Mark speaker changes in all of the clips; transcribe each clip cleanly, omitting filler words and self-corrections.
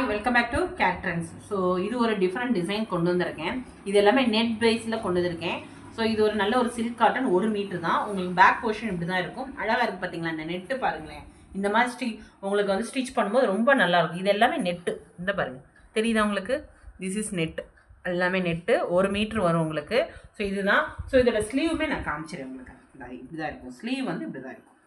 Speaker 1: Welcome back to Kate Trends. So இது ஒரு different design கொண்டு வந்திருக்கேன். இது எல்லாமே நெட் பேஸில் கொண்டு வந்திருக்கேன். ஸோ இது ஒரு நல்ல ஒரு சில்க் காட்டன் 1 மீட்டர் தான். உங்களுக்கு பேக் போர்ஷன் இப்படி தான் இருக்கும். அழகாக இருக்குது பார்த்தீங்களா? இந்த நெட்டு பாருங்களேன். இந்த மாதிரி உங்களுக்கு வந்து ஸ்டிச் பண்ணும்போது ரொம்ப நல்லாயிருக்கும். இது எல்லாமே நெட்டு. இந்த பாருங்கள், தெரியுதா உங்களுக்கு? திஸ் இஸ் நெட்டு, எல்லாமே நெட்டு 1 மீட்டர் வரும் உங்களுக்கு. ஸோ இதுதான். ஸோ இதோட ஸ்லீவுமே நான் காமிச்சிடுறேன் உங்களுக்கு. இப்படி தான் இருக்கும். ஸ்லீவ் வந்து இப்படி தான் இருக்கும்.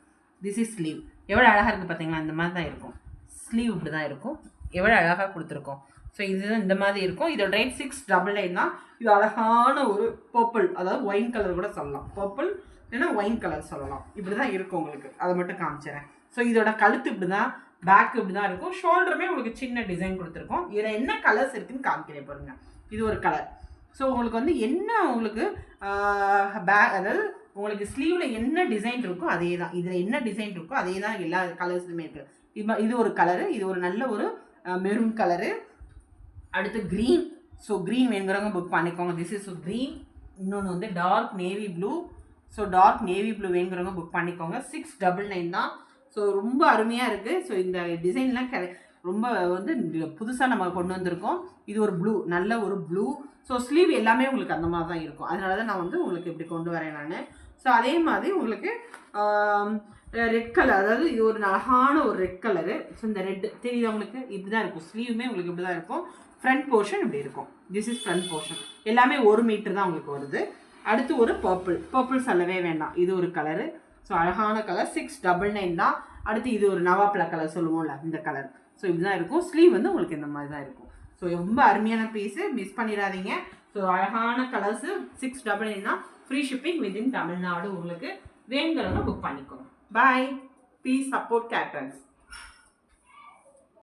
Speaker 1: This is sleeve. எவ்வளோ அழகாக இருக்குது பார்த்தீங்களா? இந்த மாதிரி தான் இருக்கும். ஸ்லீவ் இப்படி தான் இருக்கும். எவ்வளோ அழகாக கொடுத்துருக்கோம். ஸோ இது இந்த மாதிரி இருக்கும். இதோட ரேட் 699 தான். இது அழகான ஒரு பர்பிள், அதாவது ஒயின் கலர் கூட சொல்லலாம். பர்பிள் இல்லைன்னா ஒயின் கலர் சொல்லலாம். இப்படி தான் இருக்கும் உங்களுக்கு. அதை மட்டும் காமிச்சிடறேன். ஸோ இதோட கழுத்து இப்படி தான், பேக் இப்படி தான் இருக்கும். ஷோல்டருமே உங்களுக்கு சின்ன டிசைன் கொடுத்துருக்கோம். இதில் என்ன கலர்ஸ் இருக்குதுன்னு காமிக்கிறேன் பாருங்கள். இது ஒரு கலர். ஸோ உங்களுக்கு வந்து என்ன உங்களுக்கு அதாவது உங்களுக்கு ஸ்லீவில் என்ன டிசைன் இருக்கோ அதே தான், இதில் என்ன டிசைன் இருக்கோ அதே தான் எல்லா கலர்ஸ்லையுமே இருக்குது. இது ஒரு கலரு, இது ஒரு நல்ல ஒரு மெரூன் கலரு. அடுத்து க்ரீன். ஸோ க்ரீன் வேணுங்கிறவங்க புக் பண்ணிக்கோங்க. This is green. இன்னொன்று வந்து dark navy blue. So dark navy blue வேணுங்கிறவங்க புக் பண்ணிக்கோங்க. 699 தான். ஸோ ரொம்ப அருமையாக இருக்குது. ஸோ இந்த டிசைன்லாம் ரொம்ப வந்து புதுசாக நம்ம கொண்டு வந்திருக்கோம். இது ஒரு ப்ளூ, நல்ல ஒரு ப்ளூ. ஸோ ஸ்லீவ் எல்லாமே உங்களுக்கு அந்த மாதிரி தான் இருக்கும். அதனால தான் நான் வந்து உங்களுக்கு இப்படி கொண்டு வரேன் நான். ஸோ அதே மாதிரி உங்களுக்கு ரெட் கலர், அதாவது இது ஒரு அழகான ஒரு ரெட் கலரு. ஸோ இந்த ரெட் தெரியுது உங்களுக்கு? இப்படி தான் இருக்கும். ஸ்லீவுமே உங்களுக்கு இப்படி தான் இருக்கும். ஃப்ரண்ட் போர்ஷன் இப்படி இருக்கும். This is front portion. எல்லாமே 1 மீட்டர் தான் உங்களுக்கு வருது. அடுத்து ஒரு பர்பிள் சொல்லவே வேண்டாம். இது ஒரு கலரு. ஸோ அழகான கலர். 699 தான். அடுத்து இது ஒரு நவாப்பழ கலர் சொல்லுவோம்ல, இந்த கலர். ஸோ இப்படி தான் இருக்கும். ஸ்லீவ் வந்து உங்களுக்கு இந்த மாதிரி தான் இருக்கும். ஸோ ரொம்ப அருமையான பீஸு, மிஸ் பண்ணிடாதீங்க. ஸோ அழகான கலர்ஸு. 699 தான். Free shipping within Tamil Nadu. உங்களுக்கு வேணுங்கிறவங்க புக் பண்ணிக்கோங்க. Bye. Please support Kate trends.